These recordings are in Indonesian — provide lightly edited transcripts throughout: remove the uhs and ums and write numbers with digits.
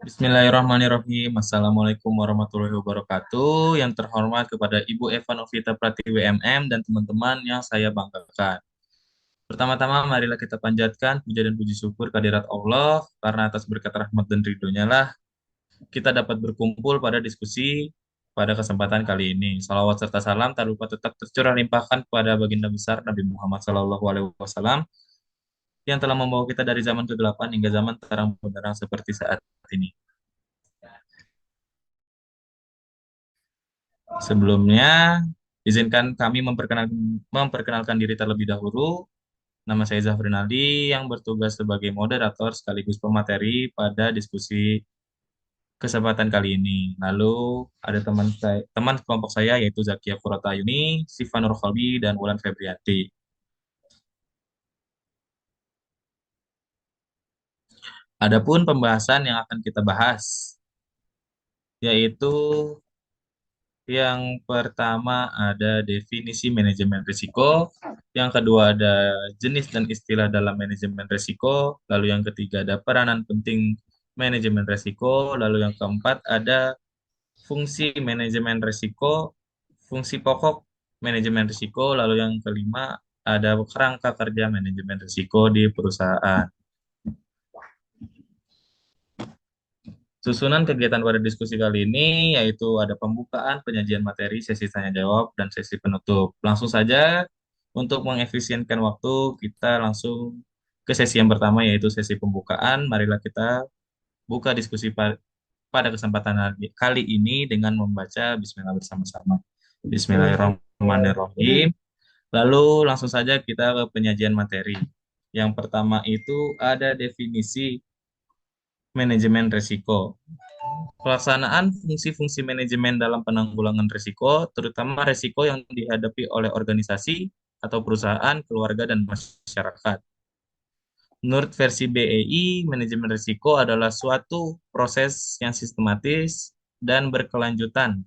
Bismillahirrahmanirrahim. Assalamualaikum warahmatullahi wabarakatuh. Yang terhormat kepada Ibu Eva Novita Pratiwi MM dan teman-teman yang saya banggakan. Pertama-tama, marilah kita panjatkan puja dan puji syukur kehadirat Allah, karena atas berkat rahmat dan ridhonya lah kita dapat berkumpul pada diskusi pada kesempatan kali ini. Salawat serta salam tak lupa tetap tercurah limpahkan kepada baginda besar Nabi Muhammad SAW yang telah membawa kita dari zaman kegelapan hingga zaman terang benderang seperti saat ini. Sebelumnya, izinkan kami memperkenalkan diri terlebih dahulu. Nama saya Zafrin Ali yang bertugas sebagai moderator sekaligus pemateri pada diskusi kesempatan kali ini. Lalu ada teman kelompok saya yaitu Zakia Furatayuni, Siva Nur Khalbi, dan Wulan Febrianti. Adapun pembahasan yang akan kita bahas yaitu yang pertama ada definisi manajemen risiko, yang kedua ada jenis dan istilah dalam manajemen risiko, lalu yang ketiga ada peranan penting manajemen risiko, lalu yang keempat ada fungsi manajemen risiko, fungsi pokok manajemen risiko, lalu yang kelima ada kerangka kerja manajemen risiko di perusahaan. Susunan kegiatan pada diskusi kali ini yaitu ada pembukaan, penyajian materi, sesi tanya jawab, dan sesi penutup. Langsung saja untuk mengefisienkan waktu, kita langsung ke sesi yang pertama yaitu sesi pembukaan. Marilah kita buka diskusi pada kesempatan kali ini dengan membaca Bismillah bersama-sama. Bismillahirrahmanirrahim. Lalu langsung saja kita ke penyajian materi. Yang pertama itu ada definisi manajemen risiko. Pelaksanaan fungsi-fungsi manajemen dalam penanggulangan risiko, terutama risiko yang dihadapi oleh organisasi atau perusahaan, keluarga, dan masyarakat. Menurut versi BEI, manajemen risiko adalah suatu proses yang sistematis dan berkelanjutan.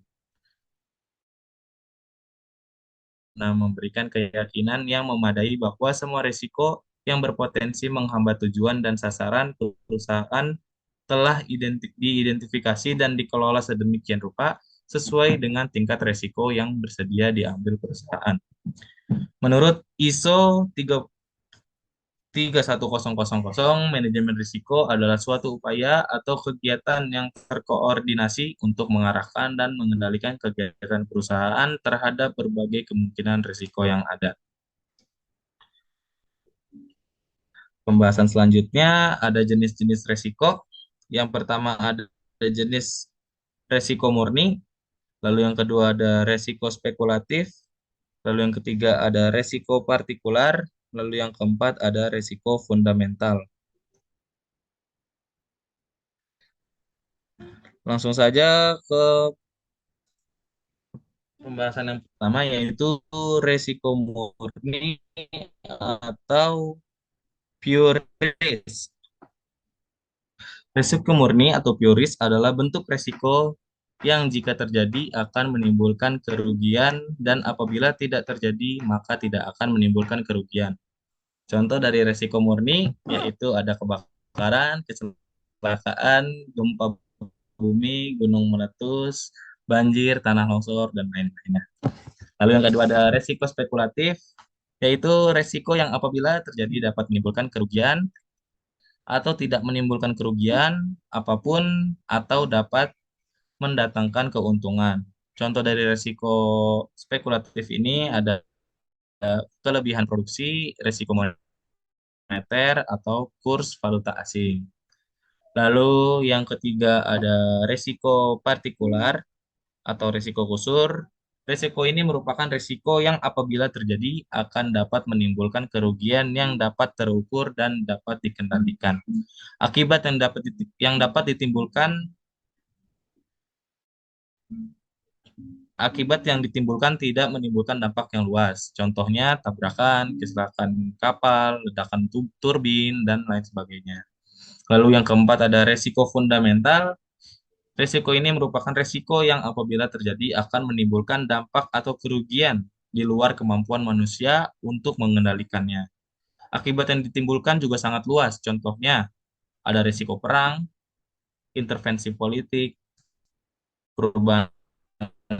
Nah, memberikan keyakinan yang memadai bahwa semua risiko yang berpotensi menghambat tujuan dan sasaran perusahaan telah diidentifikasi dan dikelola sedemikian rupa sesuai dengan tingkat risiko yang bersedia diambil perusahaan. Menurut ISO 31000, manajemen risiko adalah suatu upaya atau kegiatan yang terkoordinasi untuk mengarahkan dan mengendalikan kegiatan perusahaan terhadap berbagai kemungkinan risiko yang ada. Pembahasan selanjutnya ada jenis-jenis risiko. Yang pertama ada jenis risiko murni, lalu yang kedua ada risiko spekulatif, lalu yang ketiga ada risiko partikular, lalu yang keempat ada risiko fundamental. Langsung saja ke pembahasan yang pertama yaitu risiko murni atau pure risk. Risiko murni atau pure risk adalah bentuk risiko yang jika terjadi akan menimbulkan kerugian dan apabila tidak terjadi maka tidak akan menimbulkan kerugian. Contoh dari risiko murni yaitu ada kebakaran, kecelakaan, gempa bumi, gunung meletus, banjir, tanah longsor, dan lain-lainnya. Lalu yang kedua ada risiko spekulatif, yaitu risiko yang apabila terjadi dapat menimbulkan kerugian atau tidak menimbulkan kerugian apapun atau dapat mendatangkan keuntungan. Contoh dari risiko spekulatif ini ada kelebihan produksi, risiko moneter, atau kurs valuta asing. Lalu yang ketiga ada risiko partikular atau risiko kusur. Risiko ini merupakan risiko yang apabila terjadi akan dapat menimbulkan kerugian yang dapat terukur dan dapat dikendalikan. Akibat yang dapat ditimbulkan Akibat yang ditimbulkan tidak menimbulkan dampak yang luas. Contohnya tabrakan, kecelakaan kapal, ledakan turbin, dan lain sebagainya. Lalu yang keempat ada resiko fundamental. Resiko ini merupakan resiko yang apabila terjadi akan menimbulkan dampak atau kerugian di luar kemampuan manusia untuk mengendalikannya. Akibat yang ditimbulkan juga sangat luas. Contohnya ada resiko perang, intervensi politik, perubahan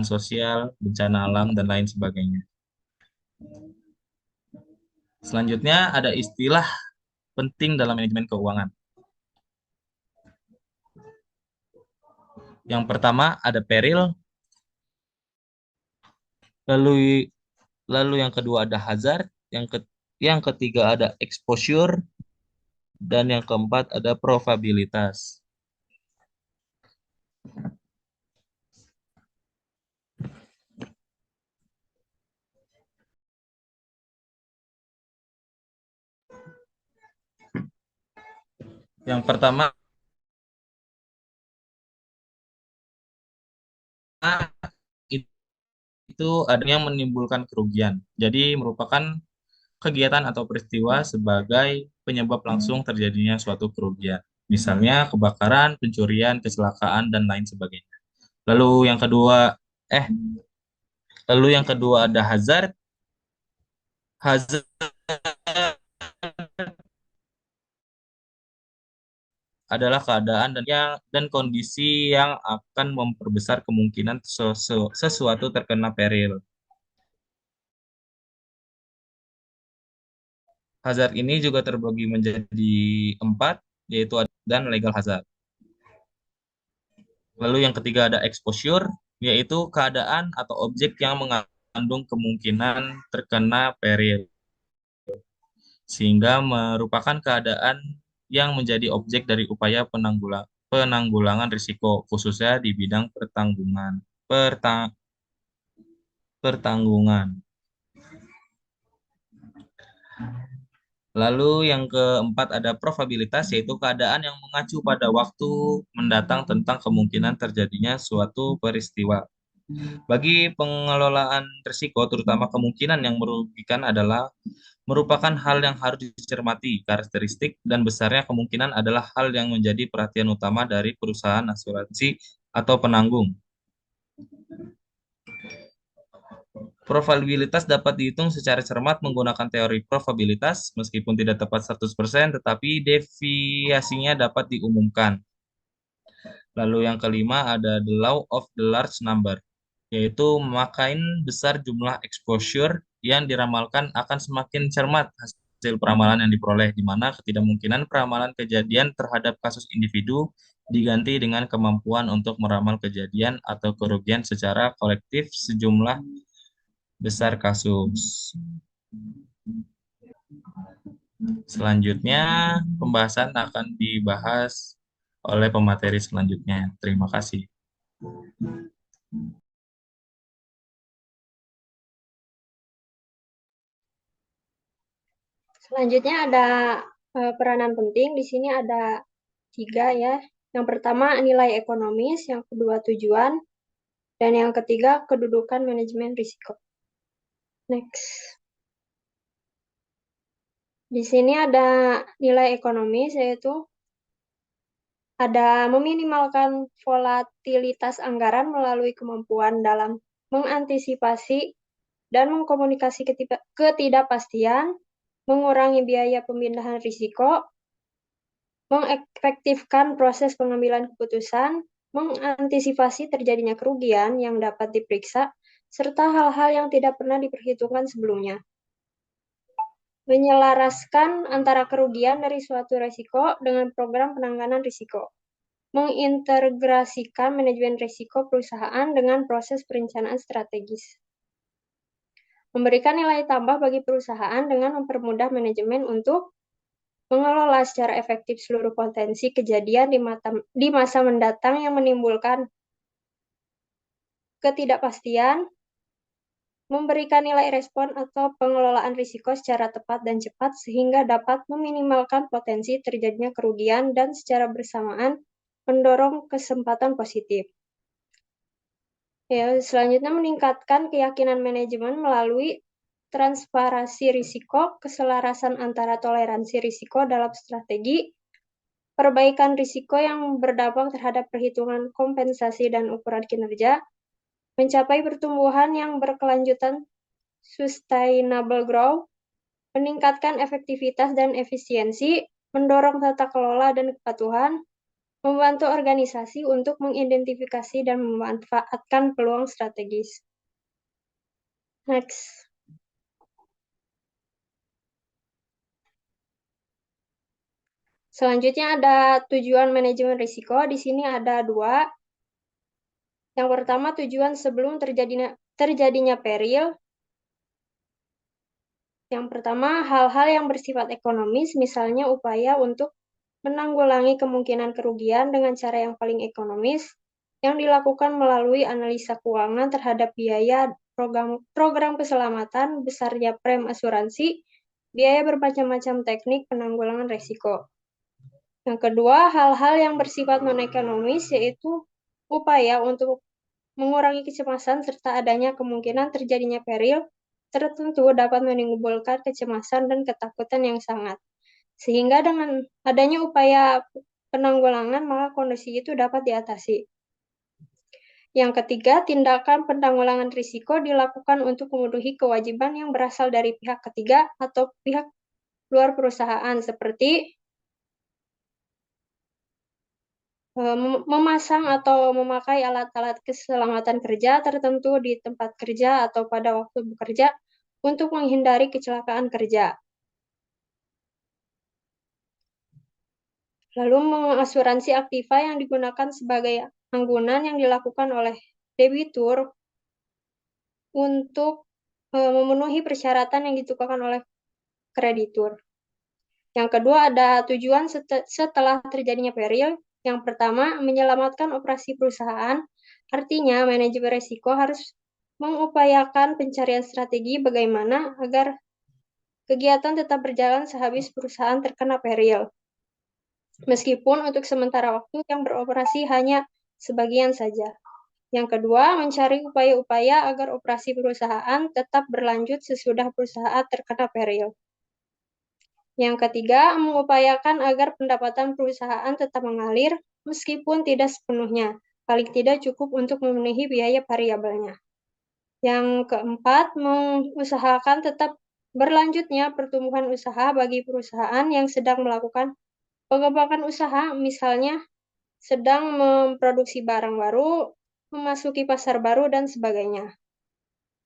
sosial, bencana alam, dan lain sebagainya. Selanjutnya ada istilah penting dalam manajemen keuangan. Yang pertama ada peril, lalu lalu yang kedua ada hazard, yang ketiga ada exposure, dan yang keempat ada probabilitas. Yang pertama itu adanya menimbulkan kerugian. Jadi merupakan kegiatan atau peristiwa sebagai penyebab langsung terjadinya suatu kerugian. Misalnya kebakaran, pencurian, kecelakaan, dan lain sebagainya. Lalu yang kedua, eh, lalu yang kedua ada hazard. Hazard adalah keadaan dan kondisi yang akan memperbesar kemungkinan sesuatu terkena peril. Hazard ini juga terbagi menjadi empat, yaitu dan legal hazard. Lalu yang ketiga ada exposure, yaitu keadaan atau objek yang mengandung kemungkinan terkena peril, sehingga merupakan keadaan yang menjadi objek dari upaya penanggulangan risiko, khususnya di bidang pertanggungan. Lalu yang keempat ada probabilitas, yaitu keadaan yang mengacu pada waktu mendatang tentang kemungkinan terjadinya suatu peristiwa. Bagi pengelolaan risiko, terutama kemungkinan yang merugikan adalah merupakan hal yang harus dicermati. Karakteristik dan besarnya kemungkinan adalah hal yang menjadi perhatian utama dari perusahaan asuransi atau penanggung. Probabilitas dapat dihitung secara cermat menggunakan teori probabilitas, meskipun tidak tepat 100%, tetapi deviasinya dapat diumumkan. Lalu yang kelima ada the law of the large number, yaitu makin besar jumlah exposure yang diramalkan akan semakin cermat hasil peramalan yang diperoleh, di mana ketidakmungkinan peramalan kejadian terhadap kasus individu diganti dengan kemampuan untuk meramal kejadian atau kerugian secara kolektif sejumlah besar kasus. Selanjutnya, pembahasan akan dibahas oleh pemateri selanjutnya. Terima kasih. Selanjutnya ada peranan penting. Di sini ada 3 ya. Yang pertama nilai ekonomis, yang kedua tujuan, dan yang ketiga kedudukan manajemen risiko. Next. Di sini ada nilai ekonomis, yaitu ada meminimalkan volatilitas anggaran melalui kemampuan dalam mengantisipasi dan mengkomunikasi ketidakpastian, mengurangi biaya pemindahan risiko, mengefektifkan proses pengambilan keputusan, mengantisipasi terjadinya kerugian yang dapat diperiksa, serta hal-hal yang tidak pernah diperhitungkan sebelumnya. Menyelaraskan antara kerugian dari suatu risiko dengan program penanganan risiko. Mengintegrasikan manajemen risiko perusahaan dengan proses perencanaan strategis. Memberikan nilai tambah bagi perusahaan dengan mempermudah manajemen untuk mengelola secara efektif seluruh potensi kejadian di masa mendatang yang menimbulkan ketidakpastian, memberikan nilai respon atau pengelolaan risiko secara tepat dan cepat sehingga dapat meminimalkan potensi terjadinya kerugian dan secara bersamaan mendorong kesempatan positif. Ya, selanjutnya meningkatkan keyakinan manajemen melalui transparansi risiko, keselarasan antara toleransi risiko dalam strategi, perbaikan risiko yang berdampak terhadap perhitungan kompensasi dan ukuran kinerja, mencapai pertumbuhan yang berkelanjutan sustainable growth, meningkatkan efektivitas dan efisiensi, mendorong tata kelola dan kepatuhan, membantu organisasi untuk mengidentifikasi dan memanfaatkan peluang strategis. Next. Selanjutnya ada tujuan manajemen risiko. Di sini ada dua. Yang pertama, tujuan sebelum terjadinya peril. Yang pertama, hal-hal yang bersifat ekonomis, misalnya upaya untuk menanggulangi kemungkinan kerugian dengan cara yang paling ekonomis, yang dilakukan melalui analisa keuangan terhadap biaya program keselamatan, besarnya prem asuransi, biaya bermacam-macam teknik penanggulangan risiko. Yang kedua, hal-hal yang bersifat non-ekonomis, yaitu upaya untuk mengurangi kecemasan serta adanya kemungkinan terjadinya peril tertentu dapat menimbulkan kecemasan dan ketakutan yang sangat. Sehingga dengan adanya upaya penanggulangan, maka kondisi itu dapat diatasi. Yang ketiga, tindakan penanggulangan risiko dilakukan untuk memenuhi kewajiban yang berasal dari pihak ketiga atau pihak luar perusahaan, seperti memasang atau memakai alat-alat keselamatan kerja tertentu di tempat kerja atau pada waktu bekerja untuk menghindari kecelakaan kerja. Lalu mengasuransi aktiva yang digunakan sebagai anggunan yang dilakukan oleh debitur untuk memenuhi persyaratan yang ditentukan oleh kreditur. Yang kedua ada tujuan setelah terjadinya peril. Yang pertama, menyelamatkan operasi perusahaan. Artinya, manajemen risiko harus mengupayakan pencarian strategi bagaimana agar kegiatan tetap berjalan sehabis perusahaan terkena peril. Meskipun untuk sementara waktu yang beroperasi hanya sebagian saja. Yang kedua, mencari upaya-upaya agar operasi perusahaan tetap berlanjut sesudah perusahaan terkena peril. Yang ketiga, mengupayakan agar pendapatan perusahaan tetap mengalir meskipun tidak sepenuhnya, paling tidak cukup untuk memenuhi biaya variabelnya. Yang keempat, mengusahakan tetap berlanjutnya pertumbuhan usaha bagi perusahaan yang sedang melakukan pengembangan usaha, misalnya sedang memproduksi barang baru, memasuki pasar baru, dan sebagainya.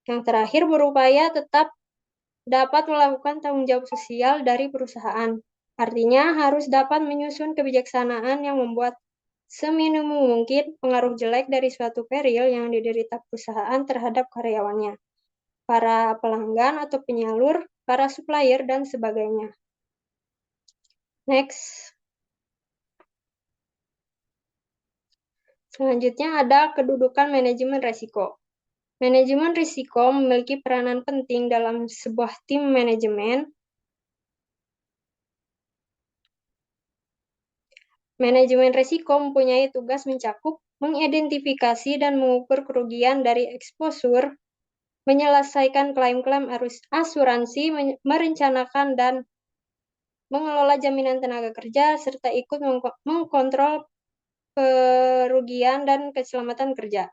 Yang terakhir, berupaya tetap dapat melakukan tanggung jawab sosial dari perusahaan. Artinya harus dapat menyusun kebijaksanaan yang membuat seminimum mungkin pengaruh jelek dari suatu peril yang diderita perusahaan terhadap karyawannya, para pelanggan atau penyalur, para supplier, dan sebagainya. Next. Selanjutnya ada kedudukan manajemen risiko. Manajemen risiko memiliki peranan penting dalam sebuah tim manajemen. Manajemen risiko mempunyai tugas mencakup, mengidentifikasi dan mengukur kerugian dari eksposur, menyelesaikan klaim-klaim asuransi, merencanakan dan mengelola jaminan tenaga kerja, serta ikut mengkontrol kerugian dan keselamatan kerja.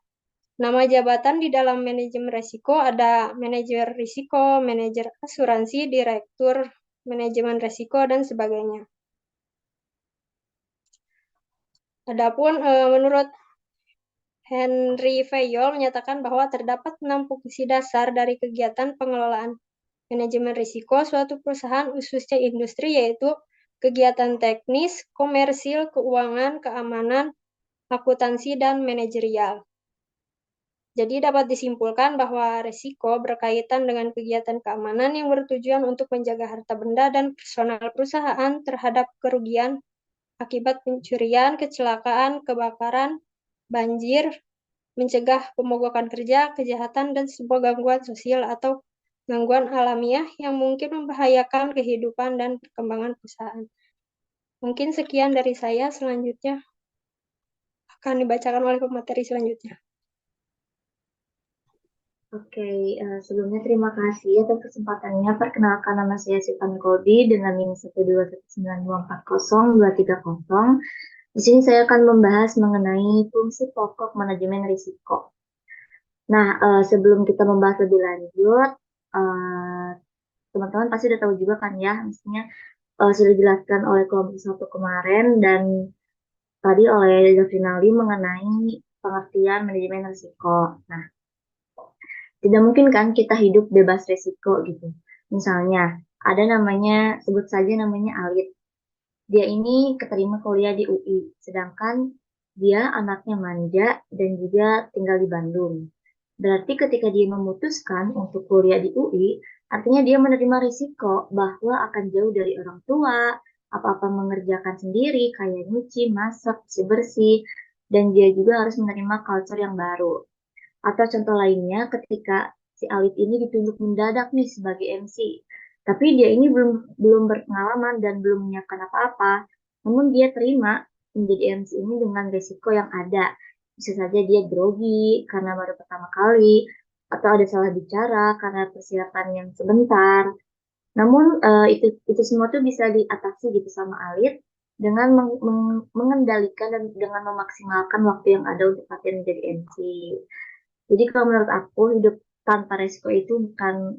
Nama jabatan di dalam manajemen risiko ada manajer risiko, manajer asuransi, direktur manajemen risiko, dan sebagainya. Adapun menurut Henry Fayol menyatakan bahwa terdapat 6 fungsi dasar dari kegiatan pengelolaan manajemen risiko suatu perusahaan khususnya industri, yaitu kegiatan teknis, komersil, keuangan, keamanan, akuntansi, dan manajerial. Jadi dapat disimpulkan bahwa risiko berkaitan dengan kegiatan keamanan yang bertujuan untuk menjaga harta benda dan personal perusahaan terhadap kerugian akibat pencurian, kecelakaan, kebakaran, banjir, mencegah pemogokan kerja, kejahatan, dan sebuah gangguan sosial atau gangguan alamiah yang mungkin membahayakan kehidupan dan perkembangan perusahaan. Mungkin sekian dari saya, selanjutnya akan dibacakan oleh pemateri selanjutnya. Oke, sebelumnya terima kasih atas kesempatannya. Perkenalkan, nama saya Sifan Kodi dengan NIM 12192402330. Di sini saya akan membahas mengenai fungsi pokok manajemen risiko. Nah, sebelum kita membahas lebih lanjut, teman-teman pasti udah tahu juga kan ya, misalnya sudah dijelaskan oleh kelompok 1 kemarin, dan tadi oleh Zafrinali mengenai pengertian manajemen risiko. Nah, tidak mungkin kan kita hidup bebas risiko gitu. Misalnya, ada namanya, sebut saja namanya Alit. Dia ini keterima kuliah di UI, sedangkan dia anaknya manja dan juga tinggal di Bandung. Berarti ketika dia memutuskan untuk kuliah di UI, artinya dia menerima risiko bahwa akan jauh dari orang tua, apa-apa mengerjakan sendiri, kayak nyuci, masak, bersih-bersih, dan dia juga harus menerima culture yang baru. Atau contoh lainnya ketika si Alif ini ditunjuk mendadak nih sebagai MC. Tapi dia ini belum belum berpengalaman dan belum menyiapkan apa-apa. Namun dia terima menjadi MC ini dengan risiko yang ada. Bisa saja dia grogi karena baru pertama kali, atau ada salah bicara karena persiapan yang sebentar. Namun itu semua tuh bisa diatasi gitu sama Alif dengan mengendalikan dan dengan memaksimalkan waktu yang ada untuk latihan menjadi MC. Jadi kalau menurut aku tanpa resiko itu bukan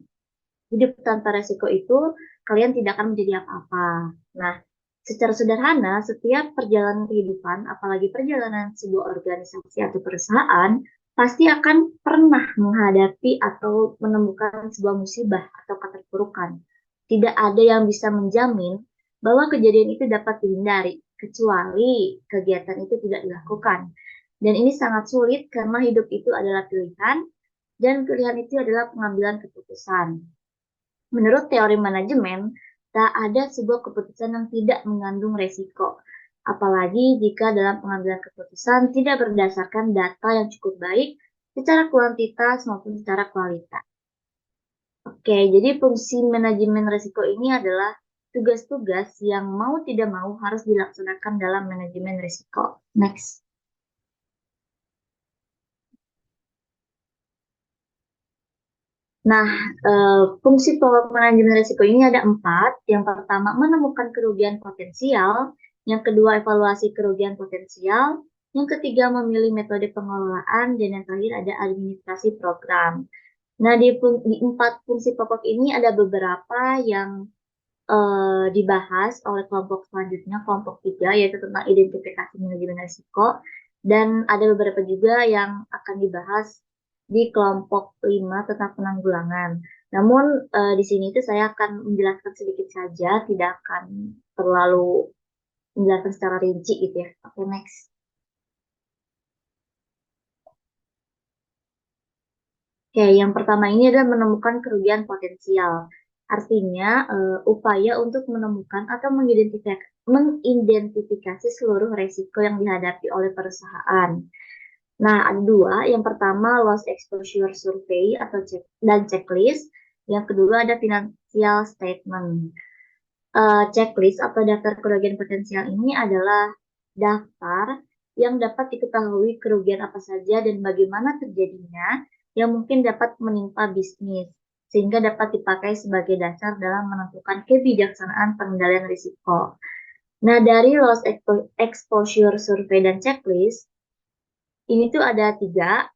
hidup tanpa resiko itu kalian tidak akan menjadi apa-apa. Nah, secara sederhana setiap perjalanan kehidupan, apalagi perjalanan sebuah organisasi atau perusahaan, pasti akan pernah menghadapi atau menemukan sebuah musibah atau keterpurukan. Tidak ada yang bisa menjamin bahwa kejadian itu dapat dihindari, kecuali kegiatan itu tidak dilakukan. Dan ini sangat sulit karena hidup itu adalah pilihan, dan pilihan itu adalah pengambilan keputusan. Menurut teori manajemen, tak ada sebuah keputusan yang tidak mengandung resiko. Apalagi jika dalam pengambilan keputusan tidak berdasarkan data yang cukup baik secara kuantitas maupun secara kualitas. Oke, jadi fungsi manajemen risiko ini adalah tugas-tugas yang mau tidak mau harus dilaksanakan dalam manajemen risiko. Next. Nah, fungsi pokok manajemen risiko ini ada 4. Yang pertama, menemukan kerugian potensial. Yang kedua, evaluasi kerugian potensial. Yang ketiga, memilih metode pengelolaan. Dan yang terakhir ada administrasi program. Nah, di 4 fungsi pokok ini ada beberapa yang dibahas oleh kelompok selanjutnya, kelompok 3, yaitu tentang identifikasi manajemen risiko. Dan ada beberapa juga yang akan dibahas di kelompok 5 tentang penanggulangan. Namun di sini itu saya akan menjelaskan sedikit saja, tidak akan terlalu menjelaskan secara rinci gitu ya. Oke, next. Oke, yang pertama ini adalah menemukan kerugian potensial. Artinya, upaya untuk menemukan atau mengidentifikasi seluruh resiko yang dihadapi oleh perusahaan. Nah, ada 2. Yang pertama, loss exposure survey dan checklist. Yang kedua, ada financial statement. Checklist atau daftar kerugian potensial ini adalah daftar yang dapat diketahui kerugian apa saja dan bagaimana terjadinya yang mungkin dapat menimpa bisnis, sehingga dapat dipakai sebagai dasar dalam menentukan kebijaksanaan pengendalian risiko. Nah, dari loss exposure survey dan checklist, ini tuh ada 3.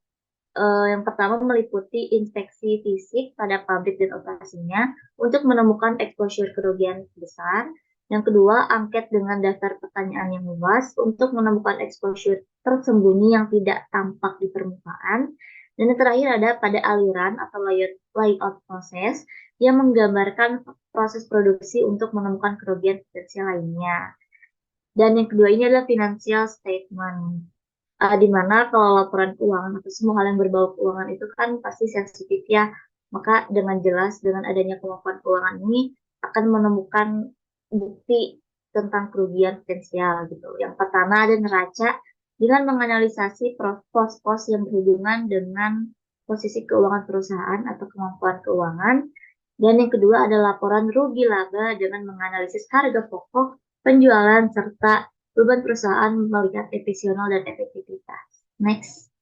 Yang pertama meliputi inspeksi fisik pada pabrik dan operasinya untuk menemukan exposure kerugian besar. Yang kedua, angket dengan daftar pertanyaan yang luas untuk menemukan exposure tersembunyi yang tidak tampak di permukaan. Dan yang terakhir ada pada aliran atau layout proses yang menggambarkan proses produksi untuk menemukan kerugian potensial lainnya. Dan yang kedua ini adalah financial statement. Di mana kalau laporan keuangan atau semua hal yang berbau keuangan itu kan pasti sensitif ya. Maka dengan jelas dengan adanya kemampuan keuangan ini akan menemukan bukti tentang kerugian potensial gitu. Yang pertama ada neraca dengan menganalisasi pos-pos yang berhubungan dengan posisi keuangan perusahaan atau kemampuan keuangan. Dan yang kedua ada laporan rugi laba dengan menganalisis harga pokok, penjualan, serta beban perusahaan melihat efisien dan efektivitas. Next.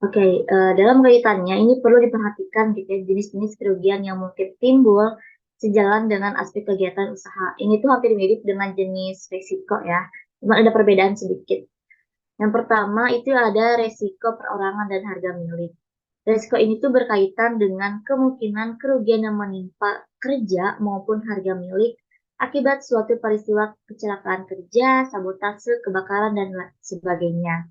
Oke, dalam kaitannya ini perlu diperhatikan gitu ya, jenis-jenis kerugian yang mungkin timbul sejalan dengan aspek kegiatan usaha. Ini tuh hampir mirip dengan jenis risiko ya, cuma ada perbedaan sedikit. Yang pertama itu ada resiko perorangan dan harga milik. Resiko ini tuh berkaitan dengan kemungkinan kerugian yang menimpa kerja maupun harga milik akibat suatu peristiwa kecelakaan kerja, sabotase, kebakaran, dan sebagainya.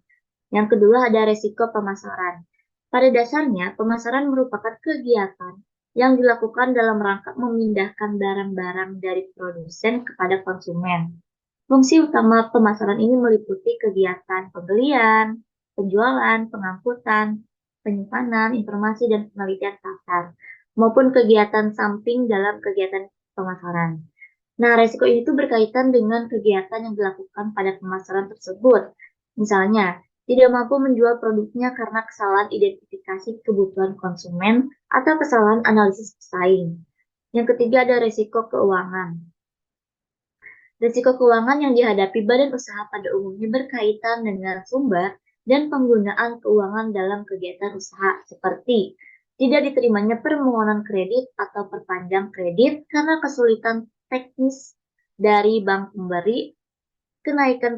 Yang kedua ada resiko pemasaran. Pada dasarnya, pemasaran merupakan kegiatan yang dilakukan dalam rangka memindahkan barang-barang dari produsen kepada konsumen. Fungsi utama pemasaran ini meliputi kegiatan pembelian, penjualan, pengangkutan, penyimpanan, informasi, dan penelitian pasar, maupun kegiatan samping dalam kegiatan pemasaran. Nah, resiko itu berkaitan dengan kegiatan yang dilakukan pada pemasaran tersebut. Misalnya, tidak mampu menjual produknya karena kesalahan identifikasi kebutuhan konsumen atau kesalahan analisis pesaing. Yang ketiga ada resiko keuangan. Risiko keuangan yang dihadapi badan usaha pada umumnya berkaitan dengan sumber dan penggunaan keuangan dalam kegiatan usaha, seperti tidak diterimanya permohonan kredit atau perpanjang kredit karena kesulitan teknis dari bank pemberi, kenaikan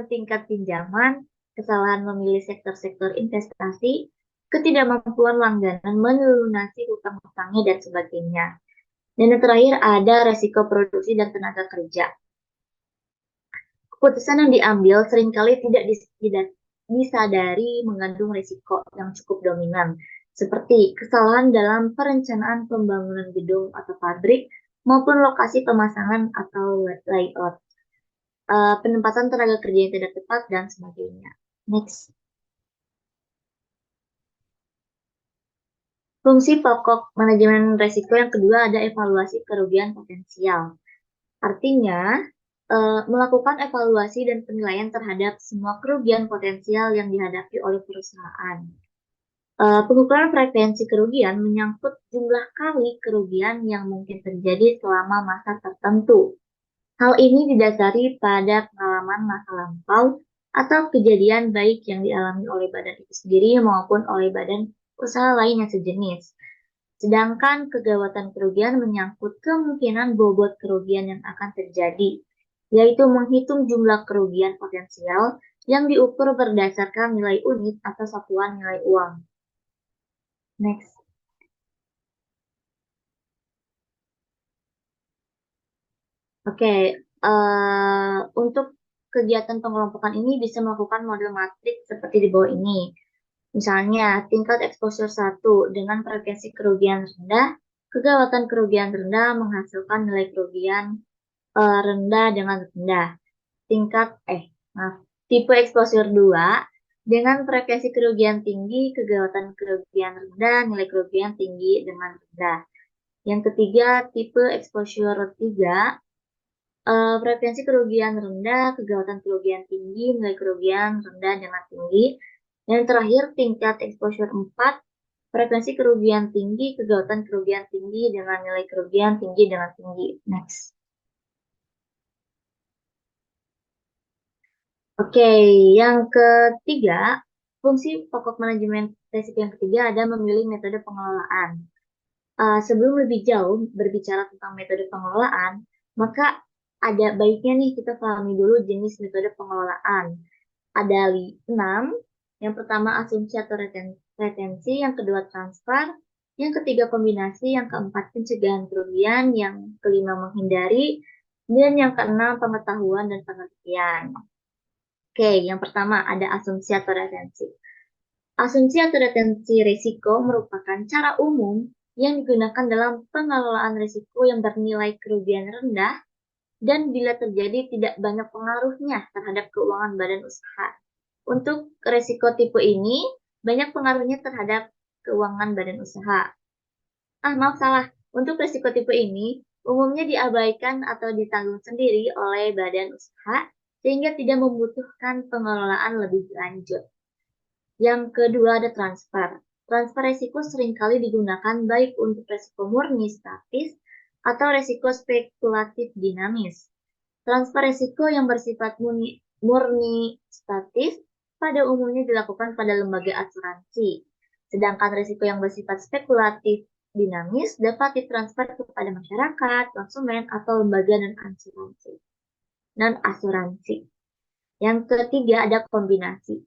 tingkat pinjaman, kesalahan memilih sektor-sektor investasi, ketidakmampuan langganan melunasi hutang-hutangnya, dan sebagainya. Dan yang terakhir ada resiko produksi dan tenaga kerja. Keputusan yang diambil seringkali tidak disadari mengandung risiko yang cukup dominan, seperti kesalahan dalam perencanaan pembangunan gedung atau pabrik maupun lokasi pemasangan atau layout, penempatan tenaga kerja yang tidak tepat, dan sebagainya. Next. Fungsi pokok manajemen risiko yang kedua ada evaluasi kerugian potensial. Artinya, melakukan evaluasi dan penilaian terhadap semua kerugian potensial yang dihadapi oleh perusahaan. Pengukuran frekuensi kerugian menyangkut jumlah kali kerugian yang mungkin terjadi selama masa tertentu. Hal ini didasari pada pengalaman masa lampau atau kejadian baik yang dialami oleh badan itu sendiri maupun oleh badan usaha lain yang sejenis. Sedangkan kegawatan kerugian menyangkut kemungkinan bobot kerugian yang akan terjadi, yaitu menghitung jumlah kerugian potensial yang diukur berdasarkan nilai unit atau satuan nilai uang. Next. Oke, untuk kegiatan pengelompokan ini bisa melakukan model matriks seperti di bawah ini. Misalnya, tingkat exposure 1 dengan frekuensi kerugian rendah, kegawatan kerugian rendah menghasilkan nilai kerugian rendah dengan rendah. Tipe exposure 2 dengan frekuensi kerugian tinggi, kegawatan kerugian rendah, nilai kerugian tinggi dengan rendah. Yang ketiga, tipe exposure 3, frekuensi kerugian rendah, kegawatan kerugian tinggi, nilai kerugian rendah dengan tinggi. Yang terakhir, tingkat exposure 4, frekuensi kerugian tinggi, kegawatan kerugian tinggi dengan nilai kerugian tinggi dengan tinggi. Next. Oke, yang ketiga, fungsi pokok manajemen risiko yang ketiga ada memilih metode pengelolaan. Sebelum lebih jauh berbicara tentang metode pengelolaan, maka ada baiknya nih kita pahami dulu jenis metode pengelolaan. Ada 6, yang pertama asumsi atau retensi, yang kedua transfer, yang ketiga kombinasi, yang keempat pencegahan kerugian, yang kelima menghindari, dan yang keenam pengetahuan dan pengertian. Oke, yang pertama ada asumsi atau retensi. Asumsi atau retensi risiko merupakan cara umum yang digunakan dalam pengelolaan risiko yang bernilai kerugian rendah dan bila terjadi tidak banyak pengaruhnya terhadap keuangan badan usaha. Untuk risiko tipe ini, banyak pengaruhnya terhadap keuangan badan usaha. Maaf salah. Untuk risiko tipe ini, umumnya diabaikan atau ditanggung sendiri oleh badan usaha sehingga tidak membutuhkan pengelolaan lebih lanjut. Yang kedua ada transfer. Transfer risiko seringkali digunakan baik untuk risiko murni statis atau risiko spekulatif dinamis. Transfer risiko yang bersifat murni statis pada umumnya dilakukan pada lembaga asuransi. Sedangkan risiko yang bersifat spekulatif dinamis dapat ditransfer kepada masyarakat, konsumen, atau lembaga non-asuransi. Yang ketiga ada kombinasi.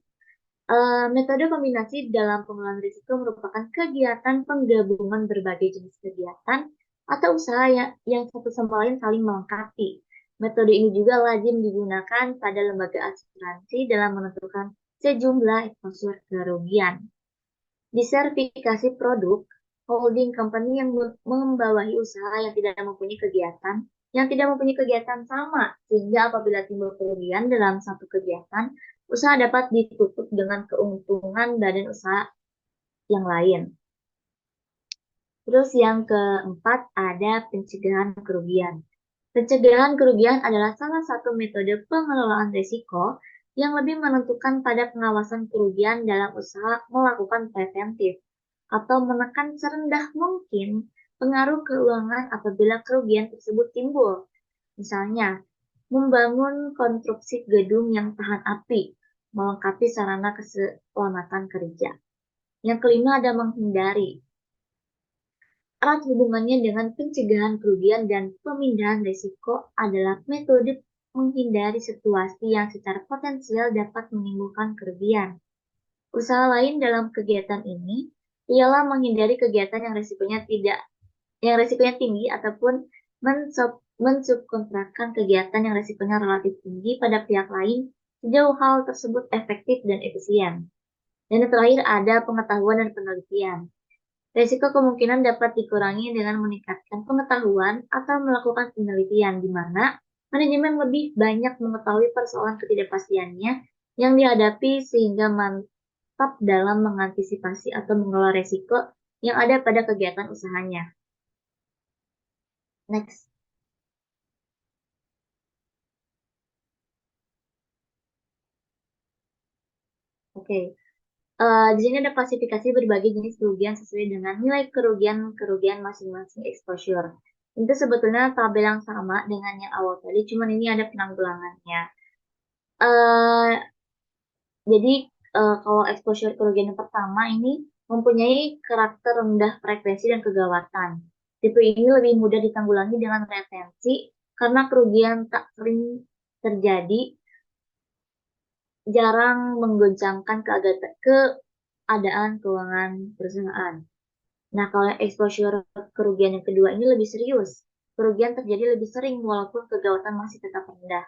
Metode kombinasi dalam pengelolaan risiko merupakan kegiatan penggabungan berbagai jenis kegiatan atau usaha yang satu sama lain saling melengkapi. Metode ini juga lazim digunakan pada lembaga asuransi dalam menentukan sejumlah eksposur kerugian. Disertifikasi produk, holding company yang membawahi usaha yang tidak mempunyai kegiatan sama, sehingga apabila timbul kerugian dalam satu kegiatan, usaha dapat ditutup dengan keuntungan badan usaha yang lain. Terus yang keempat ada pencegahan kerugian. Pencegahan kerugian adalah salah satu metode pengelolaan risiko yang lebih menentukan pada pengawasan kerugian dalam usaha melakukan preventif atau menekan serendah mungkin pengaruh keuangan apabila kerugian tersebut timbul. Misalnya, membangun konstruksi gedung yang tahan api, melengkapi sarana keselamatan kerja. Yang kelima ada menghindari. Erat hubungannya dengan pencegahan kerugian dan pemindahan risiko adalah metode menghindari situasi yang secara potensial dapat menimbulkan kerugian. Usaha lain dalam kegiatan ini ialah menghindari kegiatan yang risikonya tinggi ataupun mensubkontrakkan kegiatan yang risikonya relatif tinggi pada pihak lain sejauh hal tersebut efektif dan efisien. Dan yang terakhir ada pengetahuan dan penelitian. Risiko kemungkinan dapat dikurangi dengan meningkatkan pengetahuan atau melakukan penelitian di mana manajemen lebih banyak mengetahui persoalan ketidakpastiannya yang dihadapi sehingga mantap dalam mengantisipasi atau mengelola risiko yang ada pada kegiatan usahanya. Next. Oke. Di sini ada klasifikasi berbagai jenis kerugian sesuai dengan nilai kerugian masing-masing exposure. Itu sebetulnya tabel yang sama dengan yang awal tadi, cuman ini ada penanggulangannya. Jadi kalau exposure kerugian yang pertama ini mempunyai karakter rendah frekuensi dan kegawatan. Tipe ini lebih mudah ditanggulangi dengan retensi karena kerugian tak sering terjadi, jarang menggoncangkan keadaan keuangan perusahaan. Nah, kalau exposure kerugian yang kedua ini lebih serius. Kerugian terjadi lebih sering walaupun kegawatan masih tetap rendah.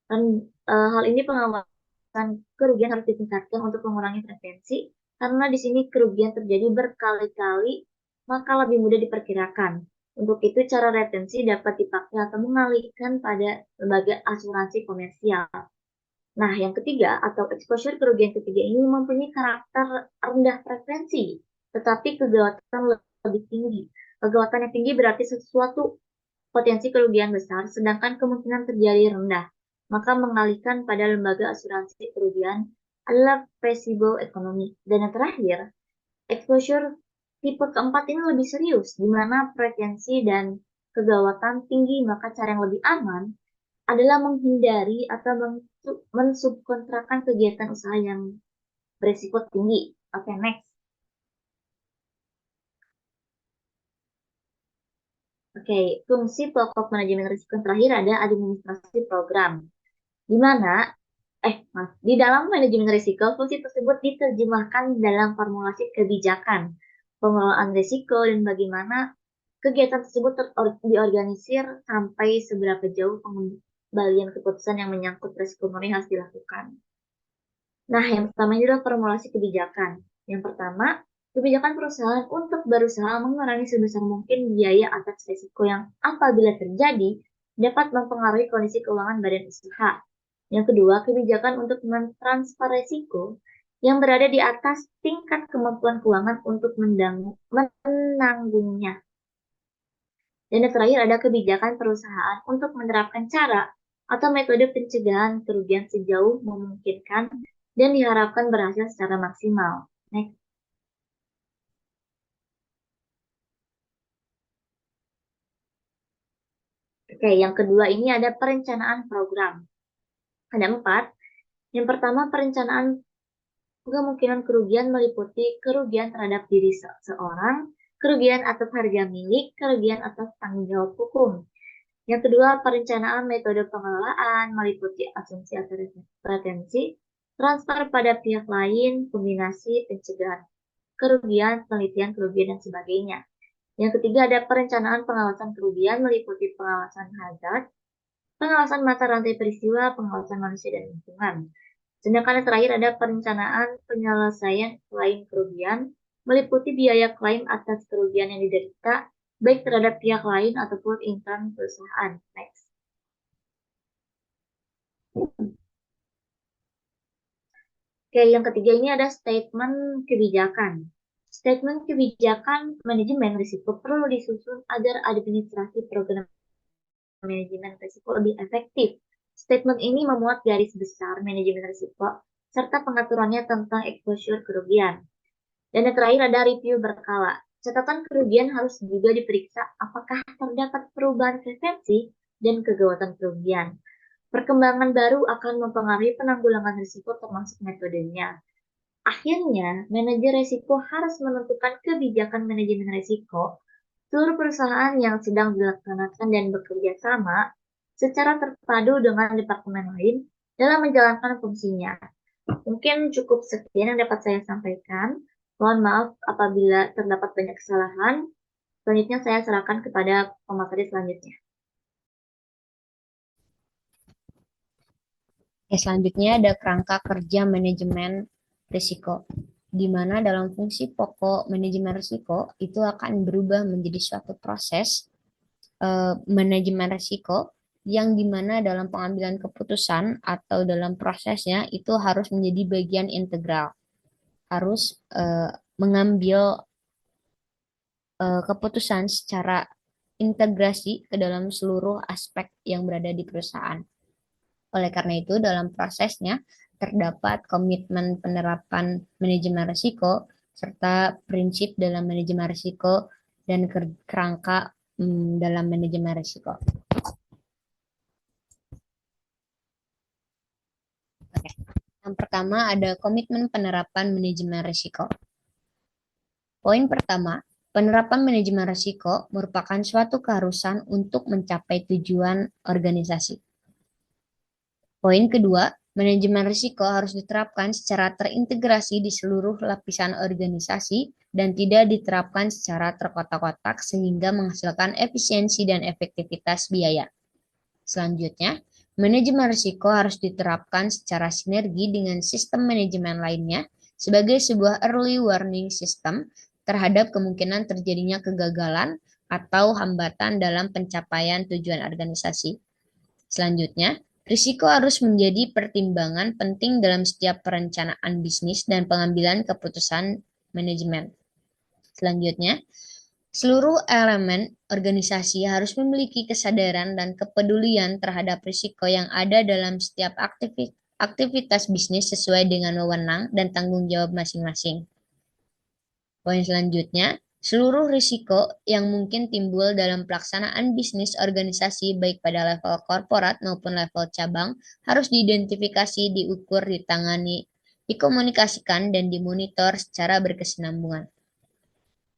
Dan hal ini pengawasan kerugian harus ditingkatkan untuk mengurangi frekuensi karena di sini kerugian terjadi berkali-kali maka lebih mudah diperkirakan. Untuk itu cara retensi dapat dipakai atau mengalihkan pada lembaga asuransi komersial. Nah, yang ketiga atau exposure kerugian ketiga ini mempunyai karakter rendah frekuensi, tetapi kegawatan lebih tinggi. Kegawatan yang tinggi berarti sesuatu potensi kerugian besar, sedangkan kemungkinan terjadi rendah. Maka mengalihkan pada lembaga asuransi kerugian adalah feasible economy. Dan yang terakhir, exposure tipe keempat ini lebih serius, di mana frekuensi dan kegawatan tinggi, maka cara yang lebih aman adalah menghindari atau mensubkontrakkan kegiatan usaha yang berisiko tinggi. Oke, next. Oke, fungsi pokok manajemen risiko yang terakhir ada administrasi program. Di mana, di dalam manajemen risiko, fungsi tersebut diterjemahkan dalam formulasi kebijakan, pengelolaan risiko, dan bagaimana kegiatan tersebut diorganisir sampai seberapa jauh pengembalian keputusan yang menyangkut risiko murni harus dilakukan. Nah, yang pertama ini adalah formulasi kebijakan. Yang pertama, kebijakan perusahaan untuk berusaha mengurangi sebesar mungkin biaya atas risiko yang apabila terjadi dapat mempengaruhi kondisi keuangan badan usaha. Yang kedua, kebijakan untuk mentransfer risiko yang berada di atas tingkat kemampuan keuangan untuk menanggungnya. Dan yang terakhir ada kebijakan perusahaan untuk menerapkan cara atau metode pencegahan kerugian sejauh memungkinkan dan diharapkan berhasil secara maksimal. Next. Oke, yang kedua ini ada perencanaan program. Ada 4. Yang pertama, perencanaan kemungkinan kerugian meliputi kerugian terhadap diri seorang, kerugian atas harga milik, kerugian atas tanggung jawab hukum. Yang kedua, perencanaan metode pengelolaan meliputi asumsi atau retensi, transfer pada pihak lain, kombinasi pencegahan kerugian, penelitian kerugian, dan sebagainya. Yang ketiga ada perencanaan pengawasan kerugian meliputi pengawasan hazard, pengawasan mata rantai peristiwa, pengawasan manusia dan lingkungan. Sedangkan yang terakhir ada perencanaan penyelesaian klaim kerugian meliputi biaya klaim atas kerugian yang diderita baik terhadap pihak lain ataupun intern perusahaan. Next. Oke, yang ketiga ini ada statement kebijakan. Statement kebijakan manajemen risiko perlu disusun agar administrasi program manajemen risiko lebih efektif. Statement ini memuat garis besar manajemen risiko serta pengaturannya tentang exposure kerugian. Dan yang terakhir ada review berkala. Catatan kerugian harus juga diperiksa apakah terdapat perubahan frekuensi dan kegawatan kerugian. Perkembangan baru akan mempengaruhi penanggulangan risiko termasuk metodenya. Akhirnya, manajer risiko harus menentukan kebijakan manajemen risiko seluruh perusahaan yang sedang dilaksanakan dan bekerja sama secara terpadu dengan departemen lain dalam menjalankan fungsinya. Mungkin cukup sekian yang dapat saya sampaikan. Mohon maaf apabila terdapat banyak kesalahan. Selanjutnya saya serahkan kepada pemateri selanjutnya. Oke, selanjutnya ada kerangka kerja manajemen risiko, di mana dalam fungsi pokok manajemen risiko itu akan berubah menjadi suatu proses manajemen risiko yang dimana dalam pengambilan keputusan atau dalam prosesnya itu harus menjadi bagian integral, harus mengambil keputusan secara integrasi ke dalam seluruh aspek yang berada di perusahaan. Oleh karena itu, dalam prosesnya terdapat komitmen penerapan manajemen risiko serta prinsip dalam manajemen risiko dan kerangka dalam manajemen risiko. Oke. Yang pertama ada komitmen penerapan manajemen risiko. Poin pertama, penerapan manajemen risiko merupakan suatu keharusan untuk mencapai tujuan organisasi. Poin kedua, manajemen risiko harus diterapkan secara terintegrasi di seluruh lapisan organisasi dan tidak diterapkan secara terkotak-kotak sehingga menghasilkan efisiensi dan efektivitas biaya. Selanjutnya, manajemen risiko harus diterapkan secara sinergi dengan sistem manajemen lainnya sebagai sebuah early warning system terhadap kemungkinan terjadinya kegagalan atau hambatan dalam pencapaian tujuan organisasi. Selanjutnya, risiko harus menjadi pertimbangan penting dalam setiap perencanaan bisnis dan pengambilan keputusan manajemen. Selanjutnya, seluruh elemen organisasi harus memiliki kesadaran dan kepedulian terhadap risiko yang ada dalam setiap aktivitas bisnis sesuai dengan wewenang dan tanggung jawab masing-masing. Poin selanjutnya, seluruh risiko yang mungkin timbul dalam pelaksanaan bisnis organisasi baik pada level korporat maupun level cabang harus diidentifikasi, diukur, ditangani, dikomunikasikan, dan dimonitor secara berkesinambungan.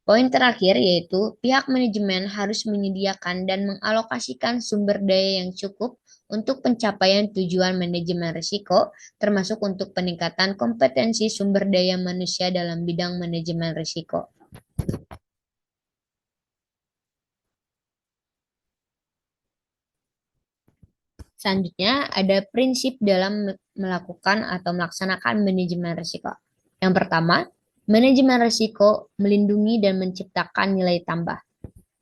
Poin terakhir yaitu pihak manajemen harus menyediakan dan mengalokasikan sumber daya yang cukup untuk pencapaian tujuan manajemen risiko, termasuk untuk peningkatan kompetensi sumber daya manusia dalam bidang manajemen risiko. Selanjutnya ada prinsip dalam melakukan atau melaksanakan manajemen risiko. Yang pertama, manajemen risiko melindungi dan menciptakan nilai tambah.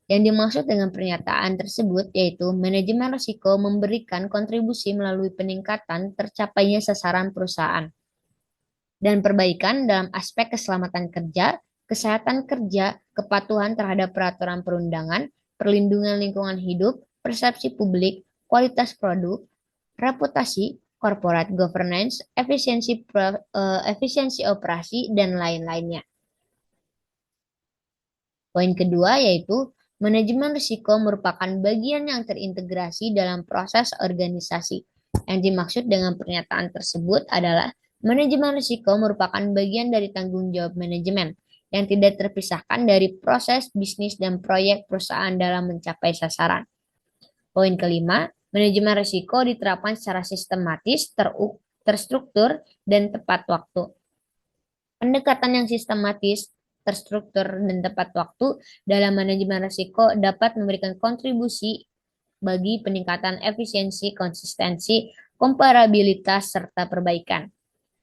Yang dimaksud dengan pernyataan tersebut yaitu manajemen risiko memberikan kontribusi melalui peningkatan tercapainya sasaran perusahaan dan perbaikan dalam aspek keselamatan kerja, kesehatan kerja, kepatuhan terhadap peraturan perundangan, perlindungan lingkungan hidup, persepsi publik, kualitas produk, reputasi, corporate governance, efisiensi operasi, dan lain-lainnya. Poin kedua yaitu manajemen risiko merupakan bagian yang terintegrasi dalam proses organisasi. Yang dimaksud dengan pernyataan tersebut adalah manajemen risiko merupakan bagian dari tanggung jawab manajemen yang tidak terpisahkan dari proses bisnis dan proyek perusahaan dalam mencapai sasaran. Poin kelima, manajemen risiko diterapkan secara sistematis, terstruktur, dan tepat waktu. Pendekatan yang sistematis, terstruktur, dan tepat waktu dalam manajemen risiko dapat memberikan kontribusi bagi peningkatan efisiensi, konsistensi, komparabilitas, serta perbaikan.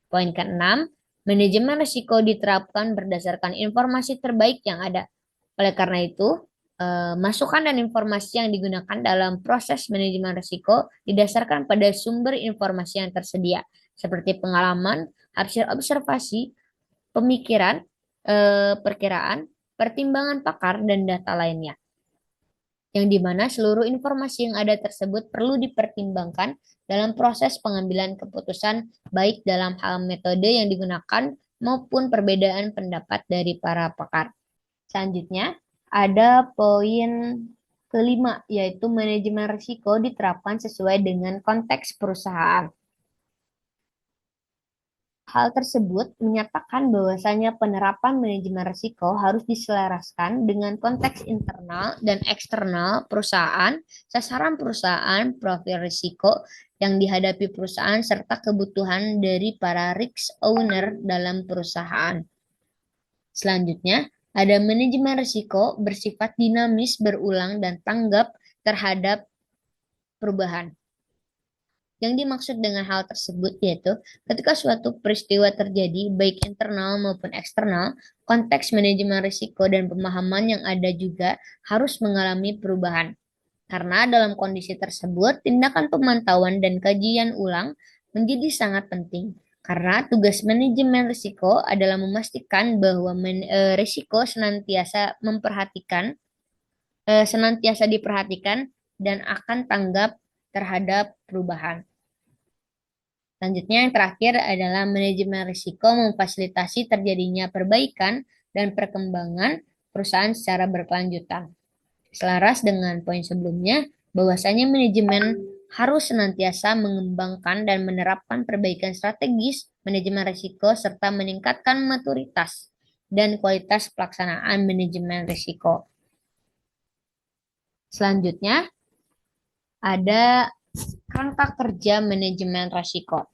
Poin keenam, manajemen risiko diterapkan berdasarkan informasi terbaik yang ada. Oleh karena itu, masukan dan informasi yang digunakan dalam proses manajemen risiko didasarkan pada sumber informasi yang tersedia, seperti pengalaman, hasil observasi, pemikiran, perkiraan, pertimbangan pakar, dan data lainnya. Yang dimana seluruh informasi yang ada tersebut perlu dipertimbangkan dalam proses pengambilan keputusan, baik dalam hal metode yang digunakan maupun perbedaan pendapat dari para pakar. Selanjutnya, ada poin kelima, yaitu manajemen risiko diterapkan sesuai dengan konteks perusahaan. Hal tersebut menyatakan bahwasanya penerapan manajemen risiko harus diselaraskan dengan konteks internal dan eksternal perusahaan, sasaran perusahaan, profil risiko yang dihadapi perusahaan, serta kebutuhan dari para risk owner dalam perusahaan. Selanjutnya, ada manajemen risiko bersifat dinamis, berulang, dan tanggap terhadap perubahan. Yang dimaksud dengan hal tersebut yaitu ketika suatu peristiwa terjadi, baik internal maupun eksternal, konteks manajemen risiko dan pemahaman yang ada juga harus mengalami perubahan. Karena dalam kondisi tersebut, tindakan pemantauan dan kajian ulang menjadi sangat penting. Karena tugas manajemen risiko adalah memastikan bahwa risiko senantiasa diperhatikan dan akan tanggap terhadap perubahan. Selanjutnya yang terakhir adalah manajemen risiko memfasilitasi terjadinya perbaikan dan perkembangan perusahaan secara berkelanjutan. Selaras dengan poin sebelumnya, bahwasanya manajemen harus senantiasa mengembangkan dan menerapkan perbaikan strategis manajemen risiko serta meningkatkan maturitas dan kualitas pelaksanaan manajemen risiko. Selanjutnya, ada kerangka kerja manajemen risiko.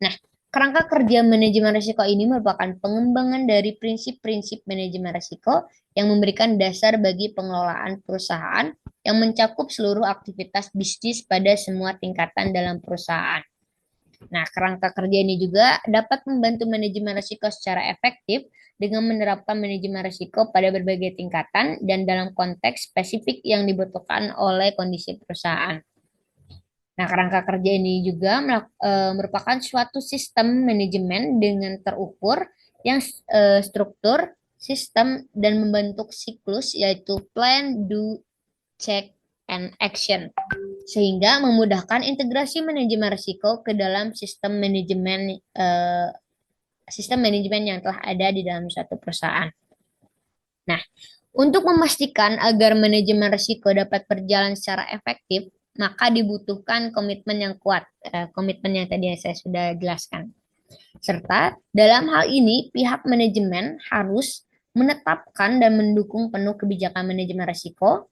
Nah, kerangka kerja manajemen risiko ini merupakan pengembangan dari prinsip-prinsip manajemen risiko yang memberikan dasar bagi pengelolaan perusahaan yang mencakup seluruh aktivitas bisnis pada semua tingkatan dalam perusahaan. Nah, kerangka kerja ini juga dapat membantu manajemen risiko secara efektif dengan menerapkan manajemen risiko pada berbagai tingkatan dan dalam konteks spesifik yang dibutuhkan oleh kondisi perusahaan. Nah, kerangka kerja ini juga merupakan suatu sistem manajemen dengan terukur yang struktur, sistem, dan membentuk siklus yaitu plan, do, check, and action. Sehingga memudahkan integrasi manajemen risiko ke dalam sistem manajemen yang telah ada di dalam suatu perusahaan. Nah, untuk memastikan agar manajemen risiko dapat berjalan secara efektif, maka dibutuhkan komitmen yang kuat, komitmen yang tadi saya sudah jelaskan. Serta dalam hal ini pihak manajemen harus menetapkan dan mendukung penuh kebijakan manajemen risiko,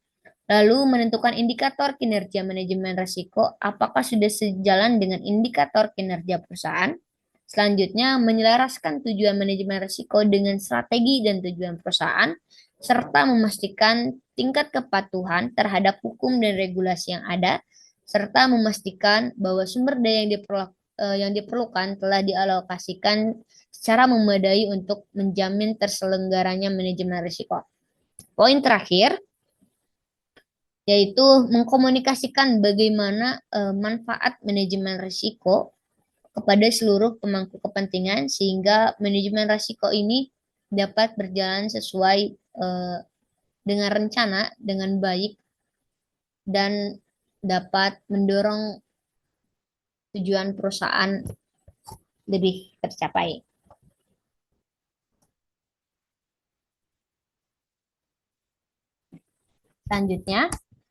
lalu menentukan indikator kinerja manajemen risiko apakah sudah sejalan dengan indikator kinerja perusahaan. Selanjutnya, menyelaraskan tujuan manajemen risiko dengan strategi dan tujuan perusahaan, serta memastikan tingkat kepatuhan terhadap hukum dan regulasi yang ada, serta memastikan bahwa sumber daya yang diperlukan telah dialokasikan secara memadai untuk menjamin terselenggaranya manajemen risiko. Poin terakhir, yaitu mengkomunikasikan bagaimana manfaat manajemen risiko kepada seluruh pemangku kepentingan sehingga manajemen risiko ini dapat berjalan sesuai dengan rencana, dengan baik, dan dapat mendorong tujuan perusahaan lebih tercapai. Selanjutnya,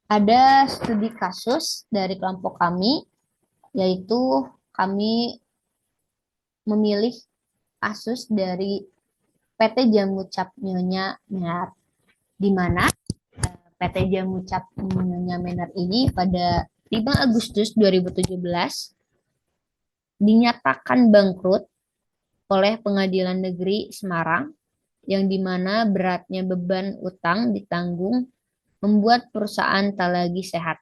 ada studi kasus dari kelompok kami, yaitu kami memilih kasus dari PT Jamu Cap Nyonya Mener, di mana PT Jamu Cap Nyonya Mener ini pada 5 Agustus 2017 dinyatakan bangkrut oleh Pengadilan Negeri Semarang, yang dimana beratnya beban utang ditanggung membuat perusahaan tak lagi sehat.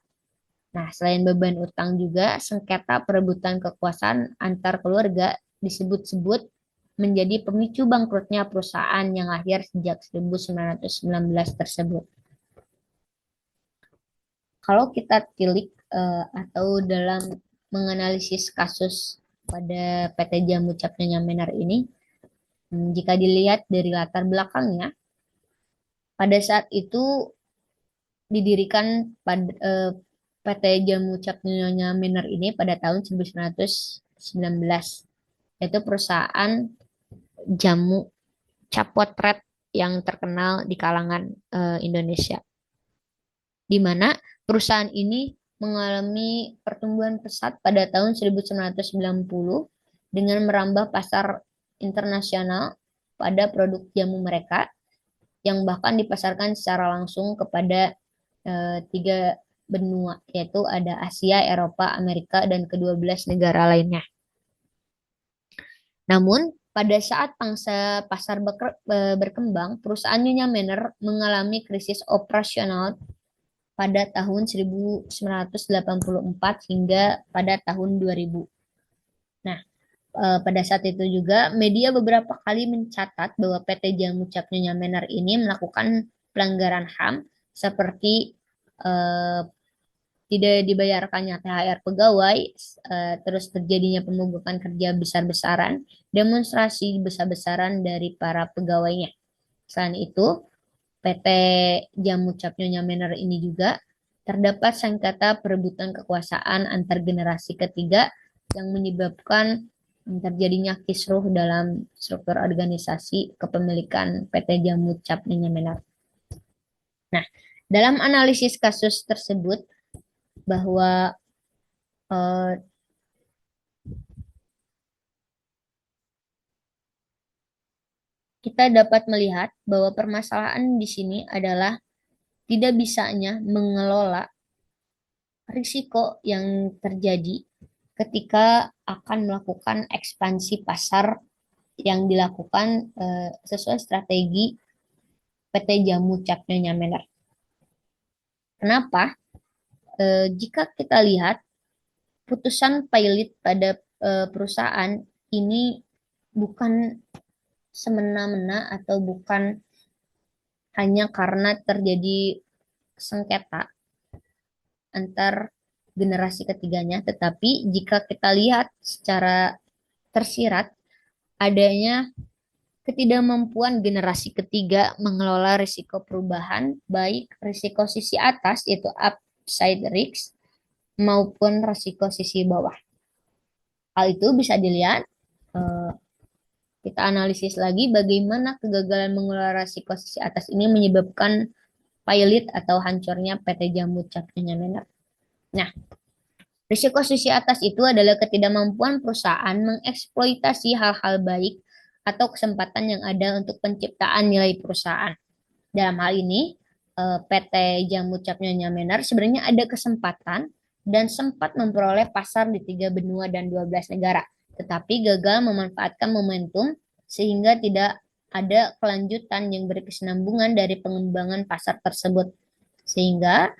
Nah, selain beban utang juga, sengketa perebutan kekuasaan antar keluarga disebut-sebut menjadi pemicu bangkrutnya perusahaan yang lahir sejak 1919 tersebut. Kalau kita tilik atau dalam menganalisis kasus pada PT Jamu Cap Nyonya Menar ini, jika dilihat dari latar belakangnya, pada saat itu didirikan PT Jamu Cap Nyonya Menar ini pada tahun 1919, yaitu perusahaan jamu cap potret yang terkenal di kalangan Indonesia, di mana perusahaan ini mengalami pertumbuhan pesat pada tahun 1990 dengan merambah pasar internasional pada produk jamu mereka yang bahkan dipasarkan secara langsung kepada 3 benua, yaitu ada Asia, Eropa, Amerika, dan ke-12 negara lainnya. Namun, pada saat pangsa pasar berkembang, perusahaan Nyonya Manor mengalami krisis operasional pada tahun 1984 hingga pada tahun 2000. Nah, pada saat itu juga media beberapa kali mencatat bahwa PT Jamu Cap Nyonya Manor ini melakukan pelanggaran HAM seperti tidak dibayarkannya THR pegawai, terus terjadinya pemogokan kerja besar-besaran, demonstrasi besar-besaran dari para pegawainya. Selain itu, PT Jamu Cap Nyonya Manor ini juga terdapat sengketa perebutan kekuasaan antar generasi ketiga yang menyebabkan terjadinya kisruh dalam struktur organisasi kepemilikan PT Jamu Cap Nyonya Manor. Nah, dalam analisis kasus tersebut, bahwa kita dapat melihat bahwa permasalahan di sini adalah tidak bisanya mengelola risiko yang terjadi ketika akan melakukan ekspansi pasar yang dilakukan sesuai strategi PT Jamu Cap Nyonya Manor. Kenapa? Jika kita lihat putusan pilot pada perusahaan ini bukan semena-mena atau bukan hanya karena terjadi sengketa antar generasi ketiganya, tetapi jika kita lihat secara tersirat adanya ketidakmampuan generasi ketiga mengelola risiko perubahan, baik risiko sisi atas yaitu upside risk maupun risiko sisi bawah. Hal itu bisa dilihat, kita analisis lagi bagaimana kegagalan mengelola risiko sisi atas ini menyebabkan pilot atau hancurnya PT Jamu Cap Nyonya Manor. Nah, risiko sisi atas itu adalah ketidakmampuan perusahaan mengeksploitasi hal-hal baik atau kesempatan yang ada untuk penciptaan nilai perusahaan. Dalam hal ini, PT Jamu Cap Nyonya Manor sebenarnya ada kesempatan dan sempat memperoleh pasar di 3 benua dan 12 negara, tetapi gagal memanfaatkan momentum sehingga tidak ada kelanjutan yang berkesinambungan dari pengembangan pasar tersebut. Sehingga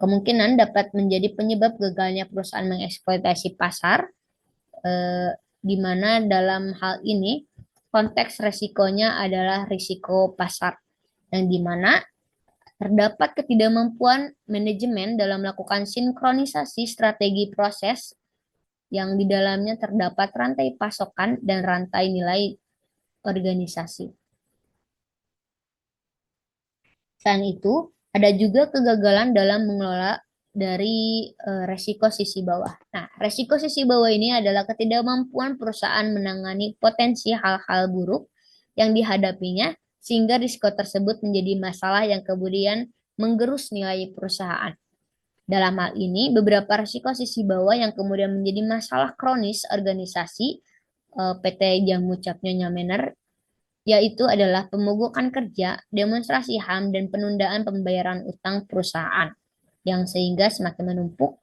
kemungkinan dapat menjadi penyebab gagalnya perusahaan mengeksploitasi pasar, di mana dalam hal ini konteks resikonya adalah risiko pasar, yang di mana terdapat ketidakmampuan manajemen dalam melakukan sinkronisasi strategi proses yang di dalamnya terdapat rantai pasokan dan rantai nilai organisasi. Selain itu, ada juga kegagalan dalam mengelola dari resiko sisi bawah. Nah, resiko sisi bawah ini adalah ketidakmampuan perusahaan menangani potensi hal-hal buruk yang dihadapinya, sehingga risiko tersebut menjadi masalah yang kemudian menggerus nilai perusahaan. Dalam hal ini, beberapa risiko sisi bawah yang kemudian menjadi masalah kronis organisasi PT Jamu Cap Nyonya Manor, yaitu adalah pemogokan kerja, demonstrasi HAM, dan penundaan pembayaran utang perusahaan, yang sehingga semakin menumpuk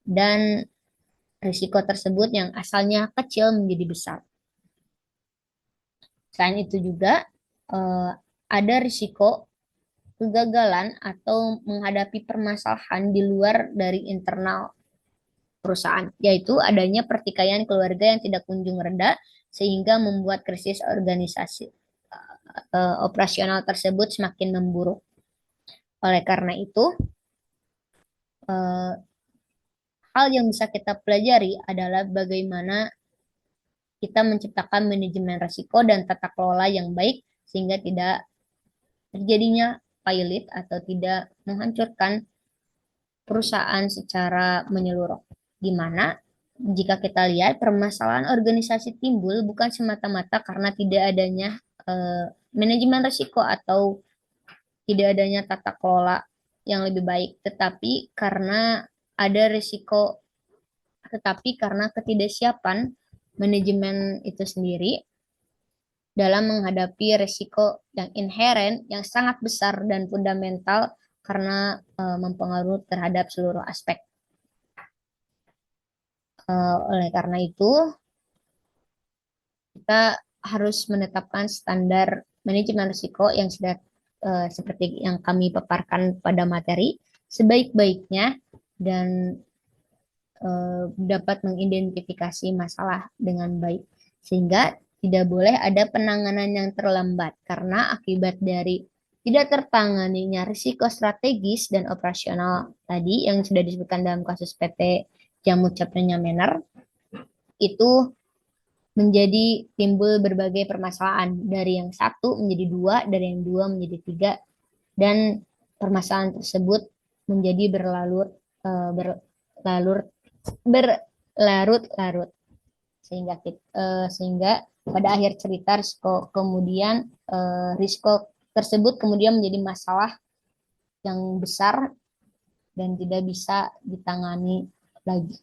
dan risiko tersebut yang asalnya kecil menjadi besar. Selain itu juga ada risiko kegagalan atau menghadapi permasalahan di luar dari internal perusahaan, yaitu adanya pertikaian keluarga yang tidak kunjung reda sehingga membuat krisis organisasi operasional tersebut semakin memburuk. Oleh karena itu, hal yang bisa kita pelajari adalah bagaimana kita menciptakan manajemen risiko dan tata kelola yang baik sehingga tidak terjadinya pilot atau tidak menghancurkan perusahaan secara menyeluruh. Di mana jika kita lihat permasalahan organisasi timbul bukan semata-mata karena tidak adanya manajemen risiko atau tidak adanya tata kelola yang lebih baik, tetapi karena ada risiko, tetapi karena ketidaksiapan manajemen itu sendiri dalam menghadapi risiko yang inheren, yang sangat besar dan fundamental karena mempengaruhi terhadap seluruh aspek. Oleh karena itu, kita harus menetapkan standar manajemen risiko yang sudah seperti yang kami paparkan pada materi sebaik-baiknya dan dapat mengidentifikasi masalah dengan baik sehingga tidak boleh ada penanganan yang terlambat karena akibat dari tidak tertanganinya risiko strategis dan operasional tadi yang sudah disebutkan dalam kasus PT Jamu Capnya Mener itu menjadi timbul berbagai permasalahan dari yang satu menjadi dua, dari yang dua menjadi tiga, dan permasalahan tersebut menjadi berlarut-larut sehingga pada akhir cerita risiko tersebut kemudian menjadi masalah yang besar dan tidak bisa ditangani lagi.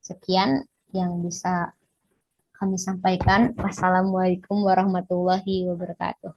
Sekian yang bisa kami sampaikan. Wassalamualaikum warahmatullahi wabarakatuh.